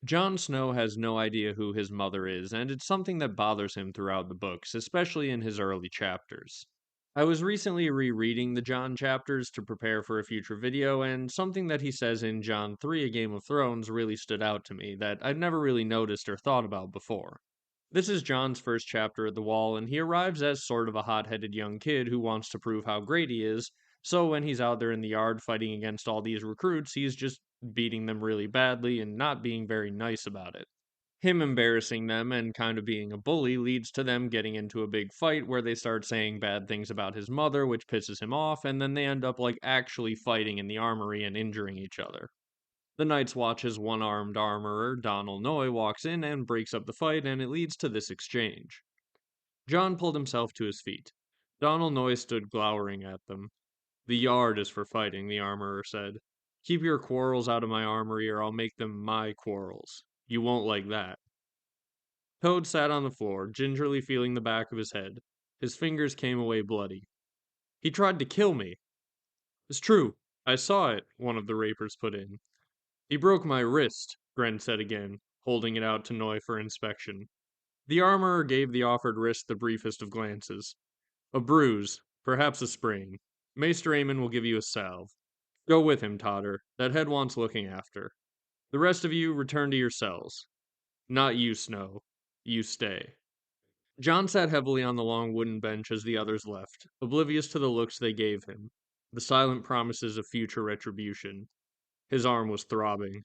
Jon Snow has no idea who his mother is, and it's something that bothers him throughout the books, especially in his early chapters. I was recently rereading the Jon chapters to prepare for a future video, and something that he says in Jon 3 A Game of Thrones really stood out to me that I'd never really noticed or thought about before. This is Jon's first chapter at the Wall, and he arrives as sort of a hot-headed young kid who wants to prove how great he is, so when he's out there in the yard fighting against all these recruits, he's just beating them really badly and not being very nice about it. Him embarrassing them and kind of being a bully leads to them getting into a big fight where they start saying bad things about his mother, which pisses him off, and then they end up actually fighting in the armory and injuring each other. The Night's Watch's one-armed armorer, Noye, walks in and breaks up the fight, and it leads to this exchange. Jon pulled himself to his feet. Noye stood glowering at them. The yard is for fighting, the armorer said. Keep your quarrels out of my armory or I'll make them my quarrels. You won't like that. Toad sat on the floor, gingerly feeling the back of his head. His fingers came away bloody. He tried to kill me. It's true. I saw it, one of the rapers put in. He broke my wrist, Gren said again, holding it out to Noye for inspection. The armorer gave the offered wrist the briefest of glances. A bruise, perhaps a sprain. Maester Aemon will give you a salve. Go with him, Totter. That head wants looking after. The rest of you return to your cells. Not you, Snow. You stay. Jon sat heavily on the long wooden bench as the others left, oblivious to the looks they gave him, the silent promises of future retribution. His arm was throbbing.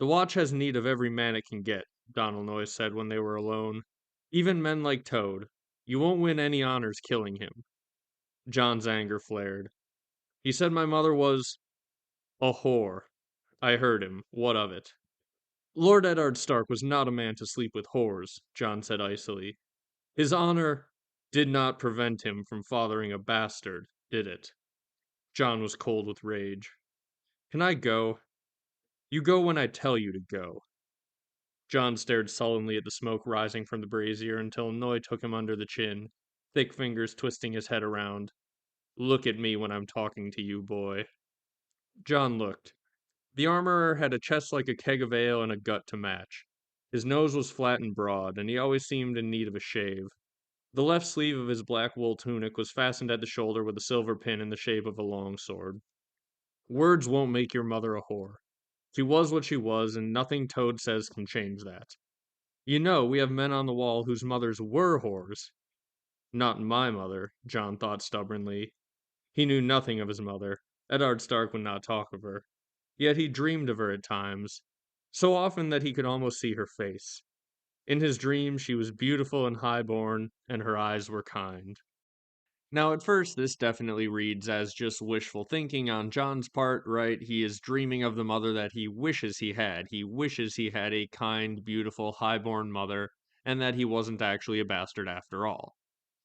The Watch has need of every man it can get, Noye said when they were alone. Even men like Toad. You won't win any honors killing him. Jon's anger flared. He said my mother was a whore. I heard him. What of it? Lord Eddard Stark was not a man to sleep with whores, Jon said icily. His honor did not prevent him from fathering a bastard, did it? Jon was cold with rage. Can I go? You go when I tell you to go. Jon stared sullenly at the smoke rising from the brazier until Noye took him under the chin, thick fingers twisting his head around. Look at me when I'm talking to you, boy. Jon looked. The armorer had a chest like a keg of ale and a gut to match. His nose was flat and broad, and he always seemed in need of a shave. The left sleeve of his black wool tunic was fastened at the shoulder with a silver pin in the shape of a long sword. Words won't make your mother a whore. She was what she was, and nothing Toad says can change that. You know, we have men on the Wall whose mothers were whores. Not my mother, Jon thought stubbornly. He knew nothing of his mother. Eddard Stark would not talk of her. Yet he dreamed of her at times, so often that he could almost see her face. In his dreams, she was beautiful and high-born, and her eyes were kind. Now, at first, this definitely reads as just wishful thinking on Jon's part, right? He is dreaming of the mother that he wishes he had. He wishes he had a kind, beautiful, high-born mother, and that he wasn't actually a bastard after all.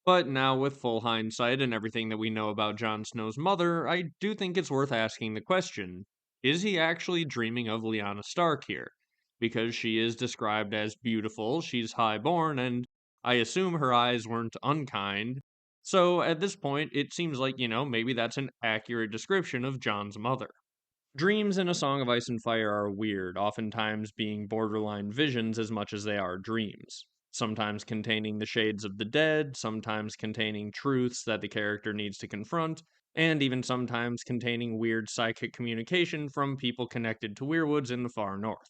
But now, with full hindsight and everything that we know about Jon Snow's mother, I do think it's worth asking the question, is he actually dreaming of Lyanna Stark here? Because she is described as beautiful, she's high-born, and I assume her eyes weren't unkind. So at this point, it seems like, maybe that's an accurate description of Jon's mother. Dreams in A Song of Ice and Fire are weird, oftentimes being borderline visions as much as they are dreams. Sometimes containing the shades of the dead, sometimes containing truths that the character needs to confront, and even sometimes containing weird psychic communication from people connected to Weirwoods in the far north.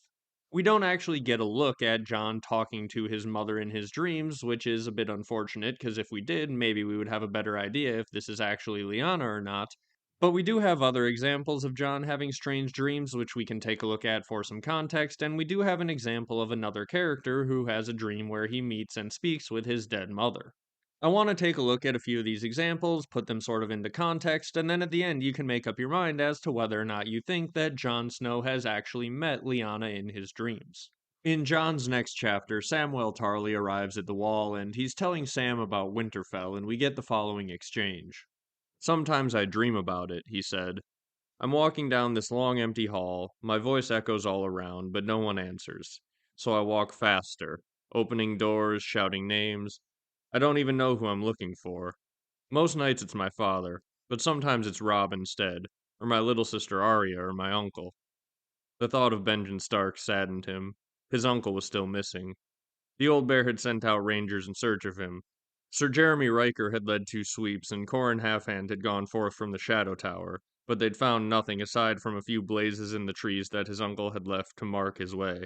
We don't actually get a look at Jon talking to his mother in his dreams, which is a bit unfortunate, because if we did, maybe we would have a better idea if this is actually Lyanna or not. But we do have other examples of Jon having strange dreams, which we can take a look at for some context, and we do have an example of another character who has a dream where he meets and speaks with his dead mother. I want to take a look at a few of these examples, put them sort of into context, and then at the end you can make up your mind as to whether or not you think that Jon Snow has actually met Lyanna in his dreams. In Jon's next chapter, Samwell Tarly arrives at the Wall, and he's telling Sam about Winterfell, and we get the following exchange. Sometimes I dream about it, he said. I'm walking down this long empty hall, my voice echoes all around, but no one answers. So I walk faster, opening doors, shouting names. I don't even know who I'm looking for. Most nights it's my father, but sometimes it's Robb instead, or my little sister Arya, or my uncle. The thought of Benjen Stark saddened him. His uncle was still missing. The old bear had sent out rangers in search of him. Sir Jeremy Riker had led 2 sweeps, and Corin Halfhand had gone forth from the Shadow Tower, but they'd found nothing aside from a few blazes in the trees that his uncle had left to mark his way.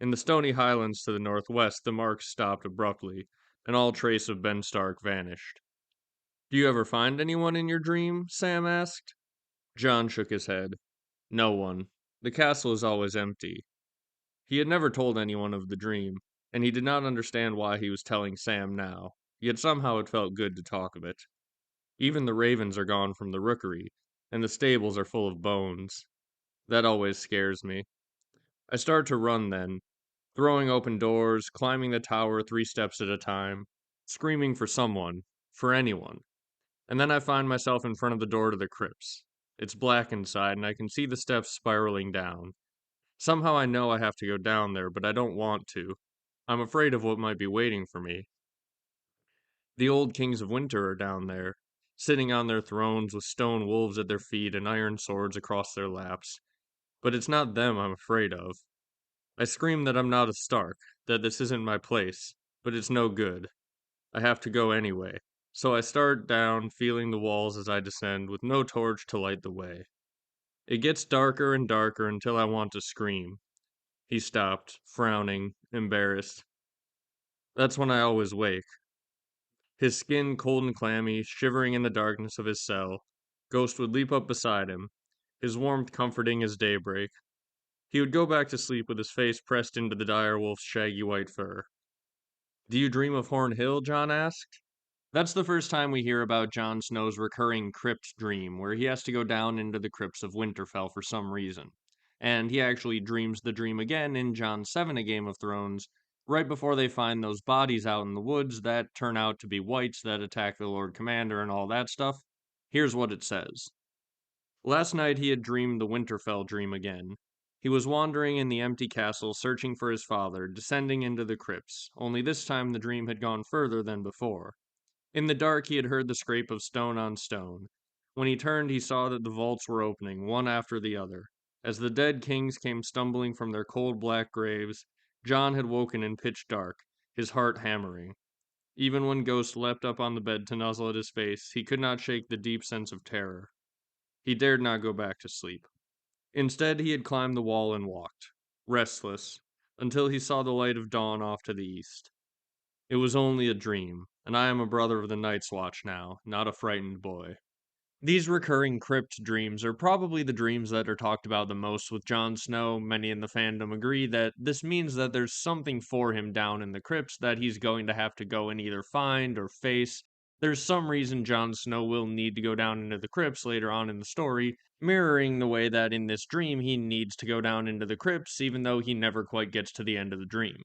In the stony highlands to the northwest, the marks stopped abruptly, and all trace of Ben Stark vanished. "Do you ever find anyone in your dream?" Sam asked. Jon shook his head. "No one. The castle is always empty." He had never told anyone of the dream, and he did not understand why he was telling Sam now, yet somehow it felt good to talk of it. "Even the ravens are gone from the rookery, and the stables are full of bones. That always scares me. I start to run then, throwing open doors, climbing the tower 3 steps at a time, screaming for someone, for anyone. And then I find myself in front of the door to the crypts. It's black inside, and I can see the steps spiraling down. Somehow I know I have to go down there, but I don't want to. I'm afraid of what might be waiting for me. The old kings of winter are down there, sitting on their thrones with stone wolves at their feet and iron swords across their laps. But it's not them I'm afraid of. I scream that I'm not a Stark, that this isn't my place, but it's no good. I have to go anyway. So I start down, feeling the walls as I descend, with no torch to light the way. It gets darker and darker until I want to scream." He stopped, frowning, embarrassed. "That's when I always wake." His skin cold and clammy, shivering in the darkness of his cell, Ghost would leap up beside him, his warmth comforting as daybreak. He would go back to sleep with his face pressed into the dire wolf's shaggy white fur. "Do you dream of Horn Hill?" Jon asked. That's the first time we hear about Jon Snow's recurring crypt dream, where he has to go down into the crypts of Winterfell for some reason. And he actually dreams the dream again in Jon 7 A Game of Thrones, right before they find those bodies out in the woods that turn out to be wights that attack the Lord Commander and all that stuff. Here's what it says. Last night he had dreamed the Winterfell dream again. He was wandering in the empty castle searching for his father, descending into the crypts, only this time the dream had gone further than before. In the dark, he had heard the scrape of stone on stone. When he turned, he saw that the vaults were opening, one after the other. As the dead kings came stumbling from their cold black graves, Jon had woken in pitch dark, his heart hammering. Even when Ghost leapt up on the bed to nuzzle at his face, he could not shake the deep sense of terror. He dared not go back to sleep. Instead, he had climbed the wall and walked, restless, until he saw the light of dawn off to the east. It was only a dream, and I am a brother of the Night's Watch now, not a frightened boy. These recurring crypt dreams are probably the dreams that are talked about the most with Jon Snow. Many in the fandom agree that this means that there's something for him down in the crypts that he's going to have to go and either find or face. There's some reason Jon Snow will need to go down into the crypts later on in the story, mirroring the way that in this dream he needs to go down into the crypts even though he never quite gets to the end of the dream.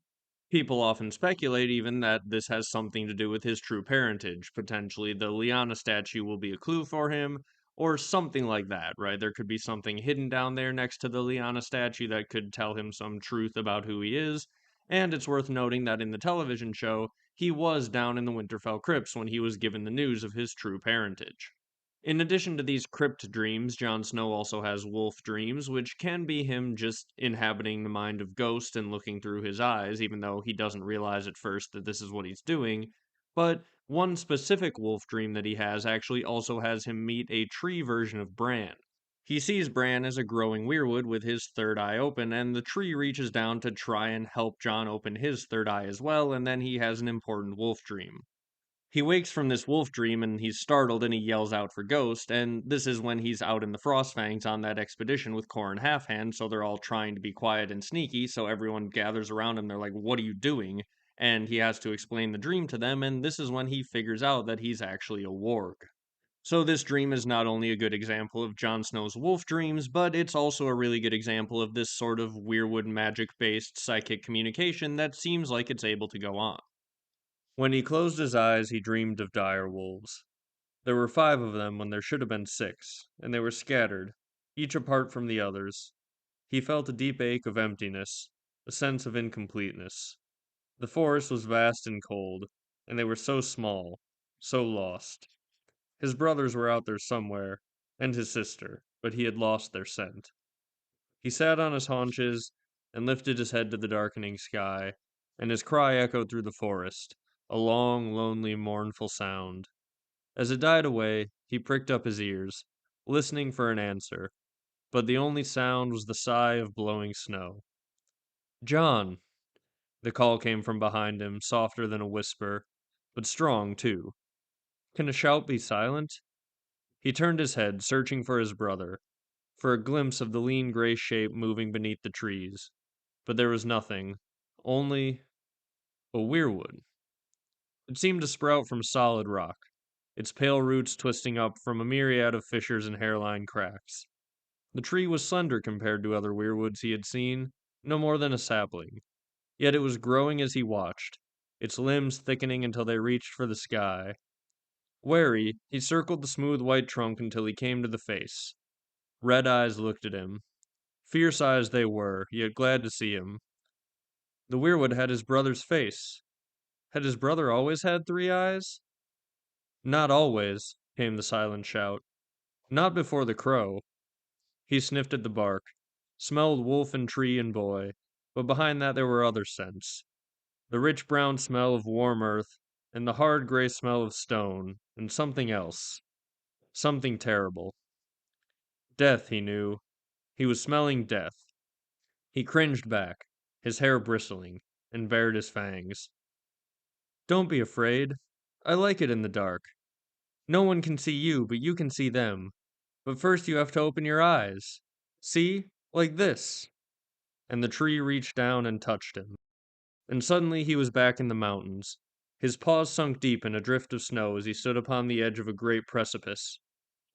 People often speculate even that this has something to do with his true parentage. Potentially, the Lyanna statue will be a clue for him, or something like that, right? There could be something hidden down there next to the Lyanna statue that could tell him some truth about who he is. And it's worth noting that in the television show, he was down in the Winterfell crypts when he was given the news of his true parentage. In addition to these crypt dreams, Jon Snow also has wolf dreams, which can be him just inhabiting the mind of Ghost and looking through his eyes, even though he doesn't realize at first that this is what he's doing. But one specific wolf dream that he has actually also has him meet a tree version of Bran. He sees Bran as a growing Weirwood with his third eye open, and the tree reaches down to try and help Jon open his third eye as well, and then he has an important wolf dream. He wakes from this wolf dream and he's startled and he yells out for Ghost, and this is when he's out in the Frostfangs on that expedition with Corin Halfhand, so they're all trying to be quiet and sneaky, so everyone gathers around him, they're like, "What are you doing?" And he has to explain the dream to them, and this is when he figures out that he's actually a warg. So this dream is not only a good example of Jon Snow's wolf dreams, but it's also a really good example of this sort of Weirwood magic-based psychic communication that seems like it's able to go on. When he closed his eyes, he dreamed of dire wolves. There were 5 of them when there should have been 6, and they were scattered, each apart from the others. He felt a deep ache of emptiness, a sense of incompleteness. The forest was vast and cold, and they were so small, so lost. His brothers were out there somewhere, and his sister, but he had lost their scent. He sat on his haunches, and lifted his head to the darkening sky, and his cry echoed through the forest, a long, lonely, mournful sound. As it died away, he pricked up his ears, listening for an answer, but the only sound was the sigh of blowing snow. "Jon!" The call came from behind him, softer than a whisper, but strong, too. Can a shout be silent? He turned his head, searching for his brother, for a glimpse of the lean gray shape moving beneath the trees. But there was nothing, only a weirwood. It seemed to sprout from solid rock, its pale roots twisting up from a myriad of fissures and hairline cracks. The tree was slender compared to other weirwoods he had seen, no more than a sapling. Yet it was growing as he watched, its limbs thickening until they reached for the sky. Wary, he circled the smooth white trunk until he came to the face. Red eyes looked at him. Fierce eyes they were, yet glad to see him. The weirwood had his brother's face. Had his brother always had 3 eyes? Not always, came the silent shout. Not before the crow. He sniffed at the bark, smelled wolf and tree and boy, but behind that there were other scents. The rich brown smell of warm earth, and the hard gray smell of stone, and something else. Something terrible. Death, he knew. He was smelling death. He cringed back, his hair bristling, and bared his fangs. Don't be afraid. I like it in the dark. No one can see you, but you can see them. But first you have to open your eyes. See? Like this. And the tree reached down and touched him. And suddenly he was back in the mountains. His paws sunk deep in a drift of snow as he stood upon the edge of a great precipice.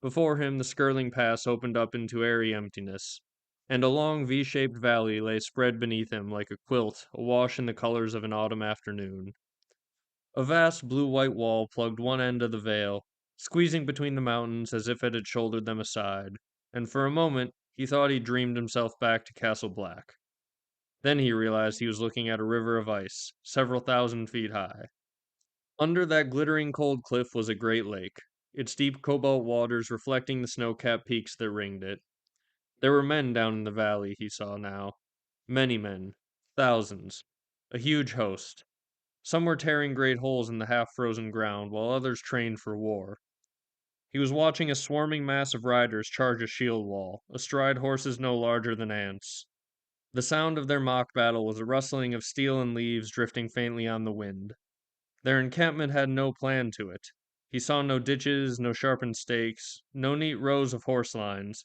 Before him, the Skirling Pass opened up into airy emptiness, and a long V-shaped valley lay spread beneath him like a quilt awash in the colors of an autumn afternoon. A vast blue-white wall plugged one end of the vale, squeezing between the mountains as if it had shouldered them aside, and for a moment he thought he dreamed himself back to Castle Black. Then he realized he was looking at a river of ice, several thousand feet high. Under that glittering cold cliff was a great lake, its deep cobalt waters reflecting the snow-capped peaks that ringed it. There were men down in the valley, he saw now. Many men. Thousands. A huge host. Some were tearing great holes in the half-frozen ground, while others trained for war. He was watching a swarming mass of riders charge a shield wall, astride horses no larger than ants. The sound of their mock battle was a rustling of steel and leaves drifting faintly on the wind. Their encampment had no plan to it. He saw no ditches, no sharpened stakes, no neat rows of horse lines.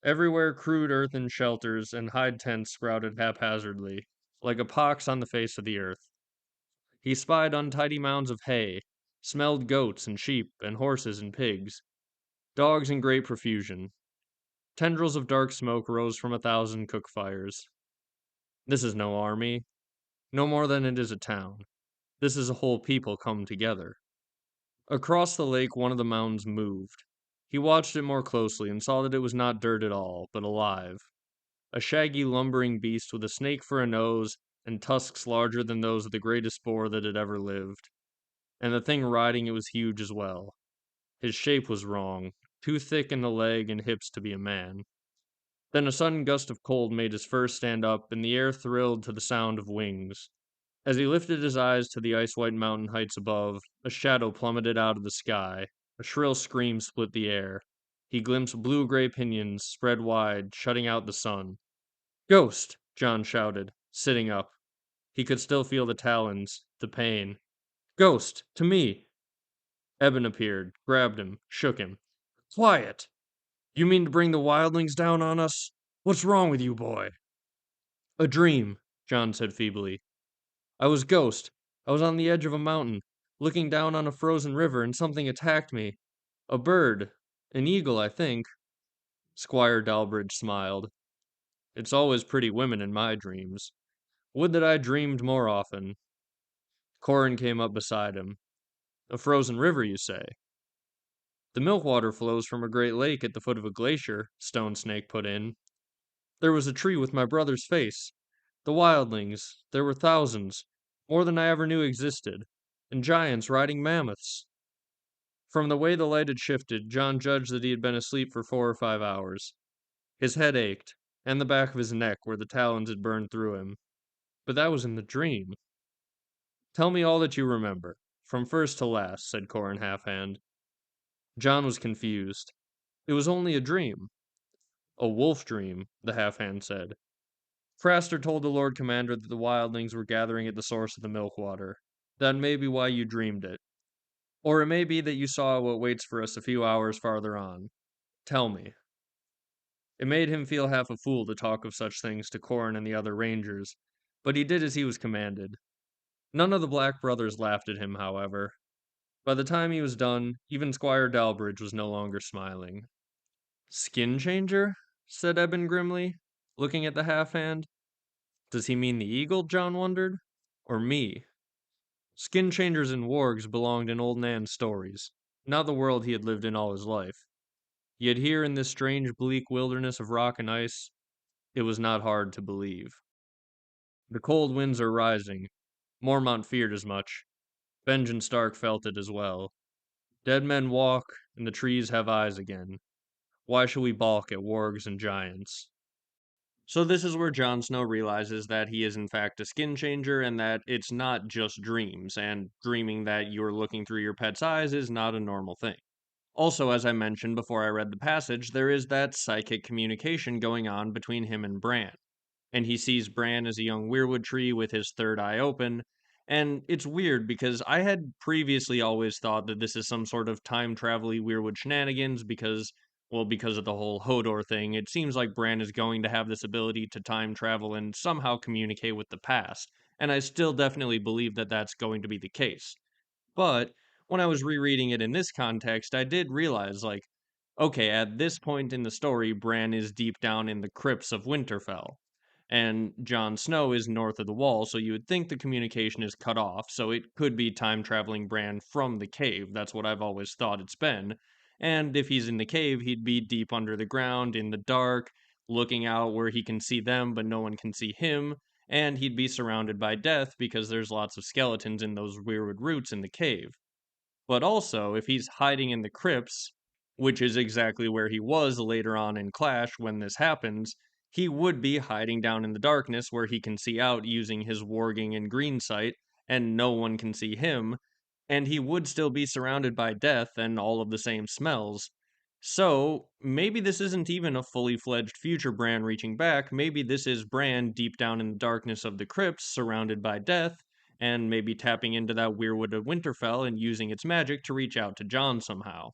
Everywhere crude earthen shelters and hide tents sprouted haphazardly, like a pox on the face of the earth. He spied untidy mounds of hay, smelled goats and sheep and horses and pigs, dogs in great profusion. Tendrils of dark smoke rose from 1,000 cook fires. This is no army, no more than it is a town. This is a whole people come together. Across the lake, one of the mounds moved. He watched it more closely and saw that it was not dirt at all, but alive. A shaggy, lumbering beast with a snake for a nose and tusks larger than those of the greatest boar that had ever lived. And the thing riding it was huge as well. His shape was wrong, too thick in the leg and hips to be a man. Then a sudden gust of cold made his fur stand up, and the air thrilled to the sound of wings. As he lifted his eyes to the ice-white mountain heights above, a shadow plummeted out of the sky. A shrill scream split the air. He glimpsed blue-gray pinions spread wide, shutting out the sun. "Ghost!" Jon shouted, sitting up. He could still feel the talons, the pain. "Ghost! To me!" Eben appeared, grabbed him, shook him. "Quiet! You mean to bring the wildlings down on us? What's wrong with you, boy?" "A dream," Jon said feebly. "I was Ghost. I was on the edge of a mountain, looking down on a frozen river, and something attacked me. A bird. An eagle, I think." Squire Dalbridge smiled. "It's always pretty women in my dreams. Would that I dreamed more often." Corin came up beside him. "A frozen river, you say?" "The milk water flows from a great lake at the foot of a glacier," Stone Snake put in. "There was a tree with my brother's face. The wildlings, there were thousands, more than I ever knew existed, and giants riding mammoths." From the way the light had shifted, Jon judged that he had been asleep for 4 or 5 hours. His head ached. and the back of his neck where the talons had burned through him. But that was in the dream. Tell me all that you remember, from first to last, said Corin Halfhand. Jon was confused. It was only a dream. A wolf dream, the Halfhand said. Craster told the Lord Commander that the wildlings were gathering at the source of the Milkwater. That may be why you dreamed it. Or it may be that you saw what waits for us a few hours farther on. Tell me. It made him feel half a fool to talk of such things to Corin and the other rangers, but he did as he was commanded. None of the Black Brothers laughed at him, however. By the time he was done, even Squire Dalbridge was no longer smiling. Skin changer? Said Eben grimly, looking at the half-hand. Does he mean the eagle, Jon wondered? Or me? Skin changers and wargs belonged in old Nan's stories, not the world he had lived in all his life. Yet here in this strange bleak wilderness of rock and ice, it was not hard to believe. The cold winds are rising. Mormont feared as much. Benjen Stark felt it as well. Dead men walk, and the trees have eyes again. Why should we balk at wargs and giants? So this is where Jon Snow realizes that he is in fact a skin changer and that it's not just dreams, and dreaming that you're looking through your pet's eyes is not a normal thing. Also, as I mentioned before I read the passage, there is that psychic communication going on between him and Bran. And he sees Bran as a young Weirwood tree with his third eye open. And it's weird because I had previously always thought that this is some sort of time travel-y Weirwood shenanigans because of the whole Hodor thing. It seems like Bran is going to have this ability to time travel and somehow communicate with the past. And I still definitely believe that that's going to be the case. But when I was rereading it in this context, I did realize, like, okay, at this point in the story, Bran is deep down in the crypts of Winterfell. And Jon Snow is north of the wall, so you would think the communication is cut off, so it could be time traveling Bran from the cave. That's what I've always thought it's been. And if he's in the cave, he'd be deep under the ground, in the dark, looking out where he can see them, but no one can see him. And he'd be surrounded by death because there's lots of skeletons in those weirwood roots in the cave. But also, if he's hiding in the crypts, which is exactly where he was later on in Clash when this happens, he would be hiding down in the darkness where he can see out using his warging and green sight, and no one can see him, and he would still be surrounded by death and all of the same smells. So, maybe this isn't even a fully fledged future Bran reaching back, maybe this is Bran deep down in the darkness of the crypts, surrounded by death, and maybe tapping into that Weirwood of Winterfell and using its magic to reach out to Jon somehow.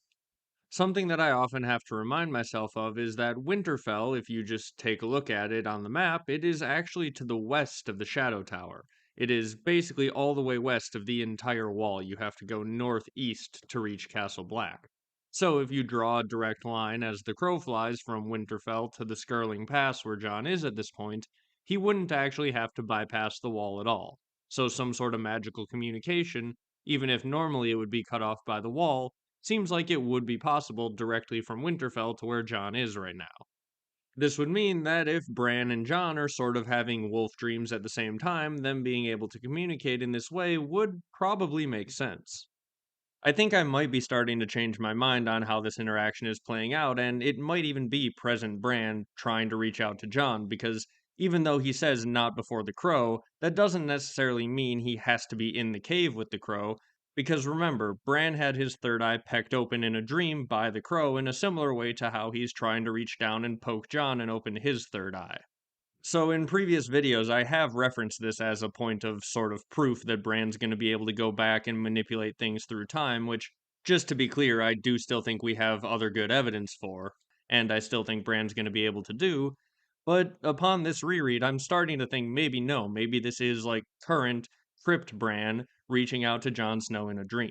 Something that I often have to remind myself of is that Winterfell, if you just take a look at it on the map, it is actually to the west of the Shadow Tower. It is basically all the way west of the entire wall. You have to go northeast to reach Castle Black. So if you draw a direct line as the crow flies from Winterfell to the Skirling Pass where Jon is at this point, he wouldn't actually have to bypass the wall at all. So some sort of magical communication, even if normally it would be cut off by the wall, seems like it would be possible directly from Winterfell to where Jon is right now. This would mean that if Bran and Jon are sort of having wolf dreams at the same time, them being able to communicate in this way would probably make sense. I think I might be starting to change my mind on how this interaction is playing out, and it might even be present Bran trying to reach out to Jon, because even though he says not before the crow, that doesn't necessarily mean he has to be in the cave with the crow, because remember, Bran had his third eye pecked open in a dream by the crow in a similar way to how he's trying to reach down and poke Jon and open his third eye. So in previous videos, I have referenced this as a point of sort of proof that Bran's going to be able to go back and manipulate things through time, which, just to be clear, I do still think we have other good evidence for, and I still think Bran's going to be able to do. But upon this reread, I'm starting to think maybe no, maybe this is like current Crypt Bran reaching out to Jon Snow in a dream.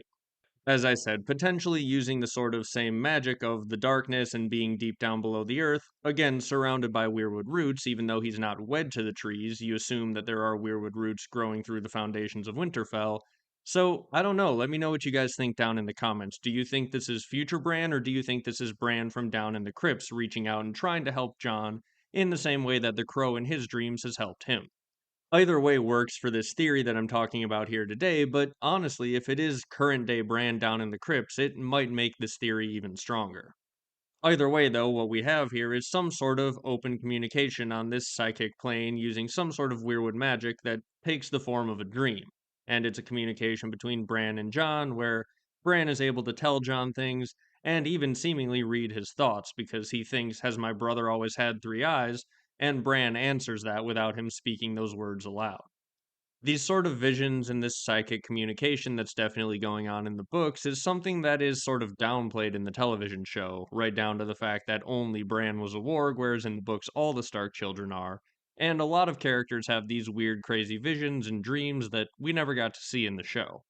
As I said, potentially using the sort of same magic of the darkness and being deep down below the earth, again surrounded by weirwood roots, even though he's not wed to the trees, you assume that there are weirwood roots growing through the foundations of Winterfell. So, I don't know, let me know what you guys think down in the comments. Do you think this is future Bran, or do you think this is Bran from down in the crypts reaching out and trying to help Jon in the same way that the crow in his dreams has helped him? Either way works for this theory that I'm talking about here today, but honestly, if it is current day Bran down in the crypts, it might make this theory even stronger. Either way, though, what we have here is some sort of open communication on this psychic plane using some sort of Weirwood magic that takes the form of a dream. And it's a communication between Bran and Jon, where Bran is able to tell Jon things and even seemingly read his thoughts because he thinks, "Has my brother always had three eyes?" And Bran answers that without him speaking those words aloud. These sort of visions and this psychic communication that's definitely going on in the books is something that is sort of downplayed in the television show, right down to the fact that only Bran was a warg, whereas in the books all the Stark children are. And a lot of characters have these weird, crazy visions and dreams that we never got to see in the show.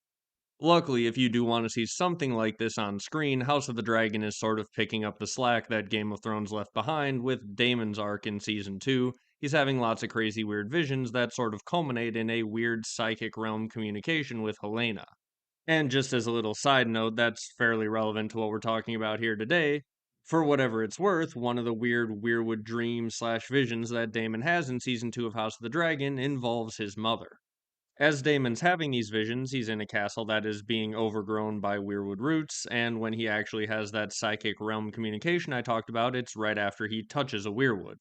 Luckily, if you do want to see something like this on screen, House of the Dragon is sort of picking up the slack that Game of Thrones left behind with Daemon's arc in season 2. He's having lots of crazy weird visions that sort of culminate in a weird psychic realm communication with Helena. And just as a little side note, that's fairly relevant to what we're talking about here today. For whatever it's worth, one of the weird Weirwood dreams slash visions that Daemon has in season 2 of House of the Dragon involves his mother. As Damon's having these visions, he's in a castle that is being overgrown by weirwood roots, and when he actually has that psychic realm communication I talked about, it's right after he touches a weirwood.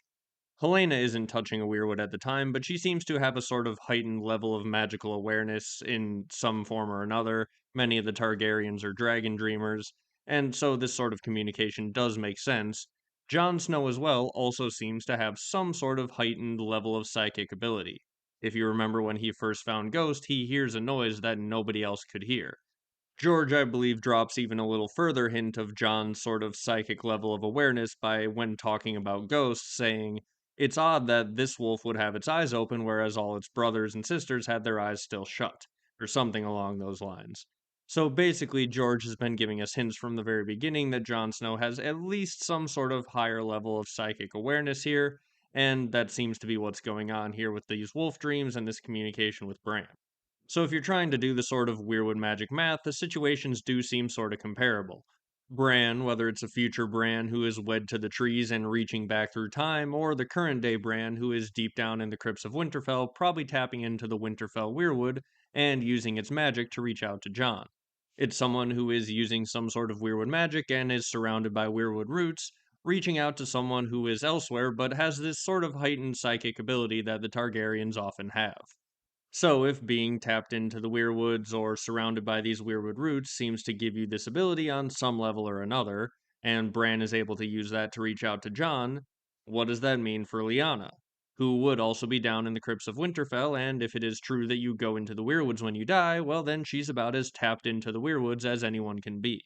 Helena isn't touching a weirwood at the time, but she seems to have a sort of heightened level of magical awareness in some form or another. Many of the Targaryens are dragon dreamers, and so this sort of communication does make sense. Jon Snow as well also seems to have some sort of heightened level of psychic ability. If you remember when he first found Ghost, he hears a noise that nobody else could hear. George, I believe, drops even a little further hint of John's sort of psychic level of awareness by when talking about ghosts, saying, "It's odd that this wolf would have its eyes open, whereas all its brothers and sisters had their eyes still shut," or something along those lines. So basically, George has been giving us hints from the very beginning that Jon Snow has at least some sort of higher level of psychic awareness here, and that seems to be what's going on here with these wolf dreams and this communication with Bran. So if you're trying to do the sort of Weirwood magic math, the situations do seem sort of comparable. Bran, whether it's a future Bran who is wed to the trees and reaching back through time, or the current day Bran who is deep down in the crypts of Winterfell, probably tapping into the Winterfell Weirwood and using its magic to reach out to Jon. It's someone who is using some sort of Weirwood magic and is surrounded by Weirwood roots, reaching out to someone who is elsewhere but has this sort of heightened psychic ability that the Targaryens often have. So, if being tapped into the weirwoods or surrounded by these weirwood roots seems to give you this ability on some level or another, and Bran is able to use that to reach out to Jon, what does that mean for Lyanna? Who would also be down in the crypts of Winterfell, and if it is true that you go into the weirwoods when you die, well then she's about as tapped into the weirwoods as anyone can be.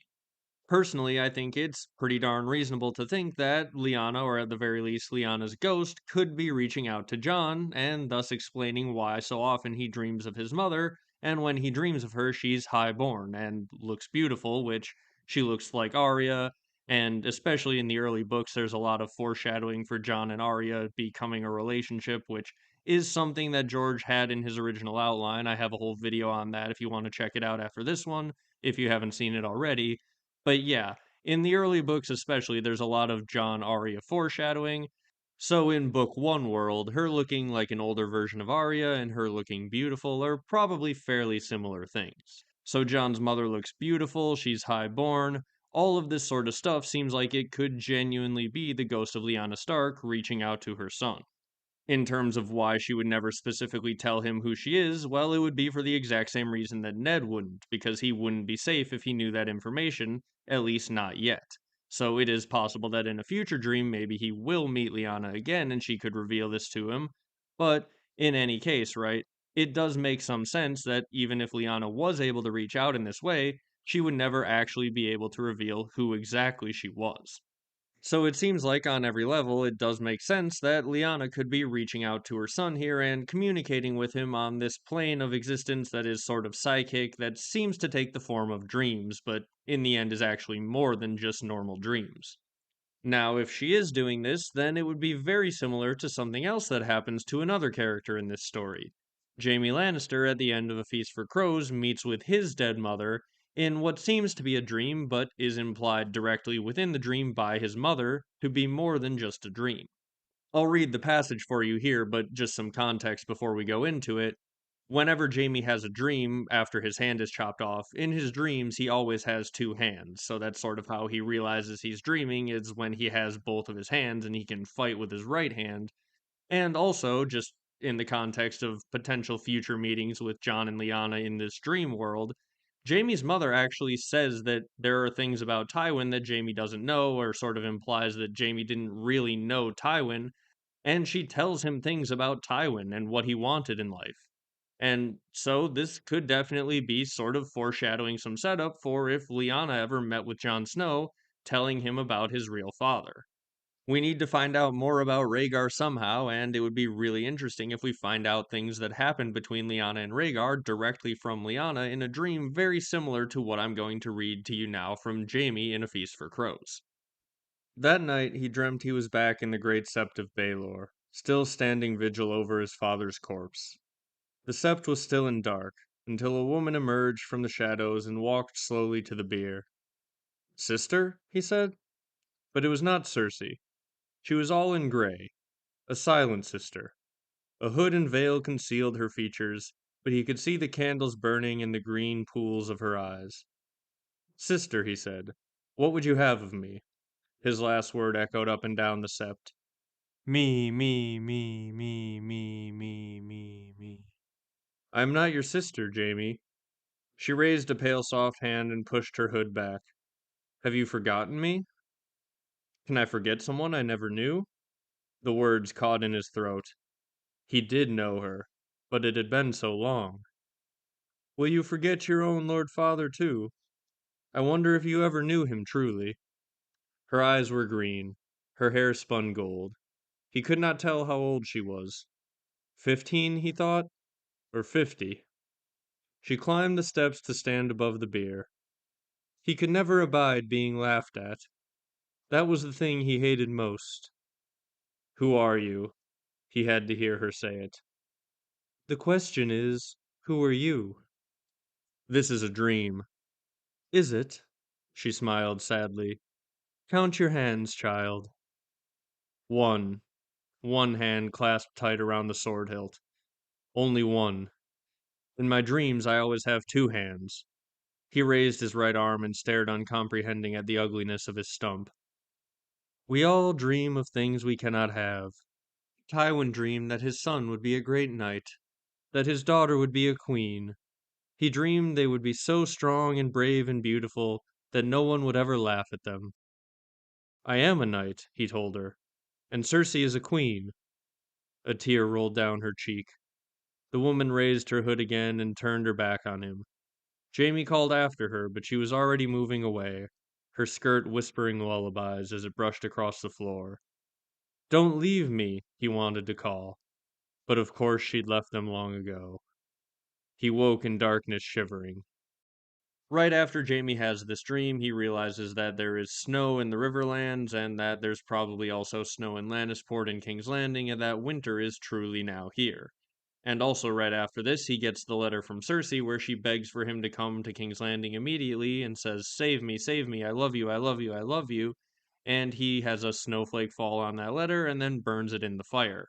Personally, I think it's pretty darn reasonable to think that Lyanna, or at the very least Lyanna's ghost, could be reaching out to Jon, and thus explaining why so often he dreams of his mother, and when he dreams of her, she's highborn and looks beautiful, which she looks like Arya, and especially in the early books, there's a lot of foreshadowing for Jon and Arya becoming a relationship, which is something that George had in his original outline. I have a whole video on that if you want to check it out after this one, if you haven't seen it already. But yeah, in the early books especially, there's a lot of Jon Arya foreshadowing. So in book 1 world, her looking like an older version of Arya and her looking beautiful are probably fairly similar things. So Jon's mother looks beautiful, she's highborn. All of this sort of stuff seems like it could genuinely be the ghost of Lyanna Stark reaching out to her son. In terms of why she would never specifically tell him who she is, well, it would be for the exact same reason that Ned wouldn't, because he wouldn't be safe if he knew that information, at least not yet. So it is possible that in a future dream, maybe he will meet Lyanna again and she could reveal this to him. But in any case, right, it does make some sense that even if Lyanna was able to reach out in this way, she would never actually be able to reveal who exactly she was. So it seems like on every level, it does make sense that Lyanna could be reaching out to her son here and communicating with him on this plane of existence that is sort of psychic, that seems to take the form of dreams, but in the end is actually more than just normal dreams. Now, if she is doing this, then it would be very similar to something else that happens to another character in this story. Jaime Lannister, at the end of A Feast for Crows, meets with his dead mother in what seems to be a dream, but is implied directly within the dream by his mother to be more than just a dream. I'll read the passage for you here, but just some context before we go into it. Whenever Jaime has a dream after his hand is chopped off, in his dreams he always has two hands. So that's sort of how he realizes he's dreaming, is when he has both of his hands and he can fight with his right hand. And also, just in the context of potential future meetings with Jon and Lyanna in this dream world, Jaime's mother actually says that there are things about Tywin that Jaime doesn't know, or sort of implies that Jaime didn't really know Tywin, and she tells him things about Tywin and what he wanted in life. And so this could definitely be sort of foreshadowing some setup for if Lyanna ever met with Jon Snow, telling him about his real father. We need to find out more about Rhaegar somehow, and it would be really interesting if we find out things that happened between Lyanna and Rhaegar directly from Lyanna in a dream very similar to what I'm going to read to you now from Jaime in A Feast for Crows. That night he dreamt he was back in the great sept of Baelor, still standing vigil over his father's corpse. The sept was still and dark, until a woman emerged from the shadows and walked slowly to the bier. "Sister?" he said. But it was not Cersei. She was all in grey, a silent sister. A hood and veil concealed her features, but he could see the candles burning in the green pools of her eyes. "Sister," he said, "what would you have of me?" His last word echoed up and down the sept. "Me, me, me, me, me, me, me, me." "I am not your sister, Jaime." She raised a pale soft hand and pushed her hood back. "Have you forgotten me?" "Can I forget someone I never knew?" The words caught in his throat. He did know her, but it had been so long. "Will you forget your own Lord Father too? I wonder if you ever knew him truly." Her eyes were green, her hair spun gold. He could not tell how old she was. 15, he thought, or 50. She climbed the steps to stand above the bier. He could never abide being laughed at. That was the thing he hated most. "Who are you?" He had to hear her say it. "The question is, who are you?" "This is a dream." "Is it?" She smiled sadly. "Count your hands, child." One. One hand clasped tight around the sword hilt. Only one. In my dreams, I always have two hands. He raised his right arm and stared uncomprehending at the ugliness of his stump. "We all dream of things we cannot have. Tywin dreamed that his son would be a great knight, that his daughter would be a queen. He dreamed they would be so strong and brave and beautiful that no one would ever laugh at them." "I am a knight," he told her, "and Cersei is a queen." A tear rolled down her cheek. The woman raised her hood again and turned her back on him. Jaime called after her, but she was already moving away, her skirt whispering lullabies as it brushed across the floor. "Don't leave me," he wanted to call, but of course she'd left them long ago. He woke in darkness, shivering. Right after Jaime has this dream, he realizes that there is snow in the Riverlands, and that there's probably also snow in Lannisport and King's Landing, and that winter is truly now here. And also, right after this, he gets the letter from Cersei where she begs for him to come to King's Landing immediately and says, save me, I love you, I love you, I love you." And he has a snowflake fall on that letter and then burns it in the fire.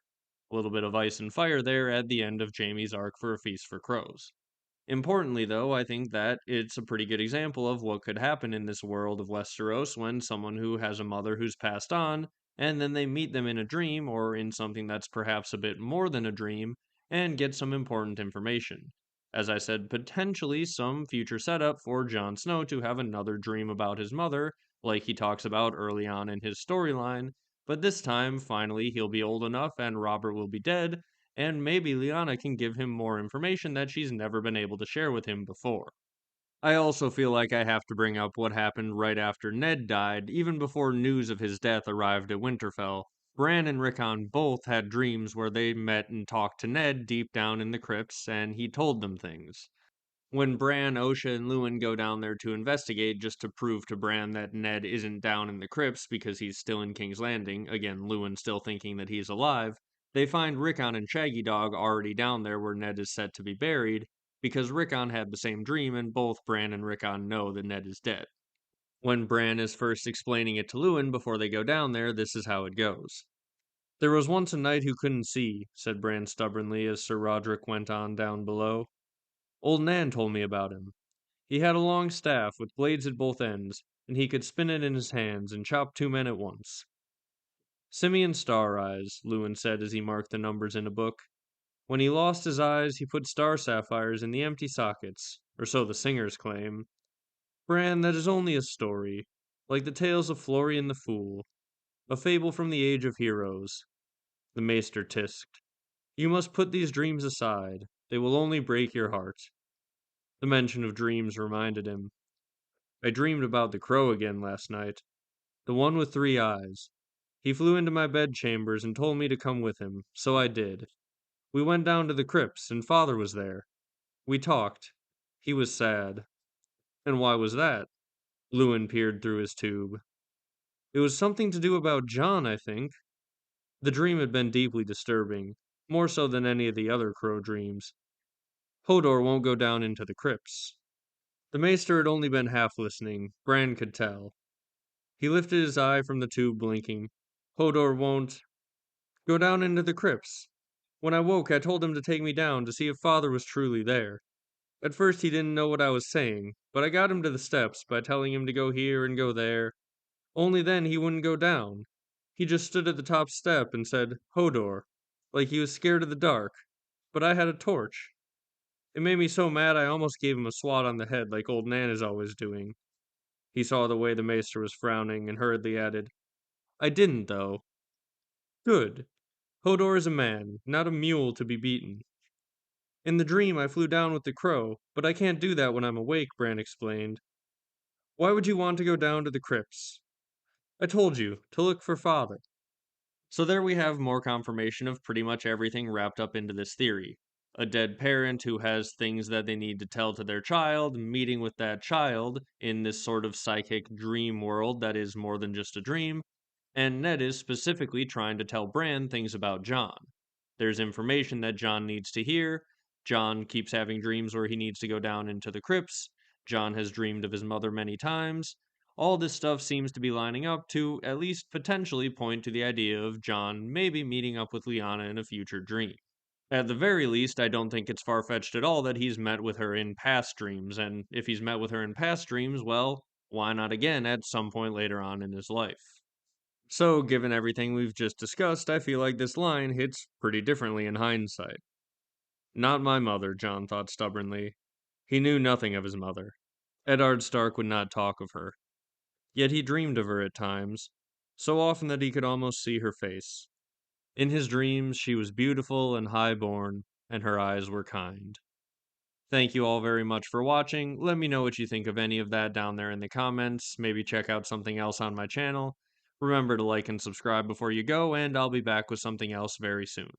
A little bit of ice and fire there at the end of Jaime's arc for A Feast for Crows. Importantly, though, I think that it's a pretty good example of what could happen in this world of Westeros when someone who has a mother who's passed on, and then they meet them in a dream or in something that's perhaps a bit more than a dream, and get some important information. As I said, potentially some future setup for Jon Snow to have another dream about his mother, like he talks about early on in his storyline, but this time, finally, he'll be old enough and Robert will be dead, and maybe Lyanna can give him more information that she's never been able to share with him before. I also feel like I have to bring up what happened right after Ned died, even before news of his death arrived at Winterfell. Bran and Rickon both had dreams where they met and talked to Ned deep down in the crypts, and he told them things. When Bran, Osha, and Luwin go down there to investigate just to prove to Bran that Ned isn't down in the crypts because he's still in King's Landing, again, Luwin still thinking that he's alive, they find Rickon and Shaggy Dog already down there where Ned is set to be buried, because Rickon had the same dream and both Bran and Rickon know that Ned is dead. When Bran is first explaining it to Luwin before they go down there, this is how it goes. There was once a knight who couldn't see, said Bran stubbornly as Sir Roderick went on down below. Old Nan told me about him. He had a long staff with blades at both ends, and he could spin it in his hands and chop two men at once. Simeon Star Eyes, Lewin said as he marked the numbers in a book. When he lost his eyes, he put star sapphires in the empty sockets, or so the singers claim. Bran, that is only a story, like the tales of Florian the Fool, a fable from the age of heroes. The maester tisked. You must put these dreams aside. They will only break your heart. The mention of dreams reminded him. I dreamed about the crow again last night. The one with three eyes. He flew into my bedchambers and told me to come with him, so I did. We went down to the crypts, and father was there. We talked. He was sad. And why was that? Lewin peered through his tube. It was something to do about Jon, I think. The dream had been deeply disturbing, more so than any of the other crow dreams. Hodor won't go down into the crypts. The maester had only been half listening, Bran could tell. He lifted his eye from the tube, blinking. Hodor won't go down into the crypts. When I woke, I told him to take me down to see if father was truly there. At first, he didn't know what I was saying, but I got him to the steps by telling him to go here and go there. Only then he wouldn't go down. He just stood at the top step and said, Hodor, like he was scared of the dark. But I had a torch. It made me so mad I almost gave him a swat on the head like old Nan is always doing. He saw the way the maester was frowning and hurriedly added, I didn't, though. Good. Hodor is a man, not a mule to be beaten. In the dream I flew down with the crow, but I can't do that when I'm awake, Bran explained. Why would you want to go down to the crypts? I told you, to look for father. So there we have more confirmation of pretty much everything wrapped up into this theory. A dead parent who has things that they need to tell to their child, meeting with that child in this sort of psychic dream world that is more than just a dream, and Ned is specifically trying to tell Bran things about Jon. There's information that Jon needs to hear. Jon keeps having dreams where he needs to go down into the crypts. Jon has dreamed of his mother many times. All this stuff seems to be lining up to at least potentially point to the idea of Jon maybe meeting up with Lyanna in a future dream. At the very least, I don't think it's far-fetched at all that he's met with her in past dreams, and if he's met with her in past dreams, well, why not again at some point later on in his life? So, given everything we've just discussed, I feel like this line hits pretty differently in hindsight. Not my mother, Jon thought stubbornly. He knew nothing of his mother. Eddard Stark would not talk of her. Yet he dreamed of her at times, so often that he could almost see her face. In his dreams, she was beautiful and high-born, and her eyes were kind. Thank you all very much for watching. Let me know what you think of any of that down there in the comments. Maybe check out something else on my channel. Remember to like and subscribe before you go, and I'll be back with something else very soon.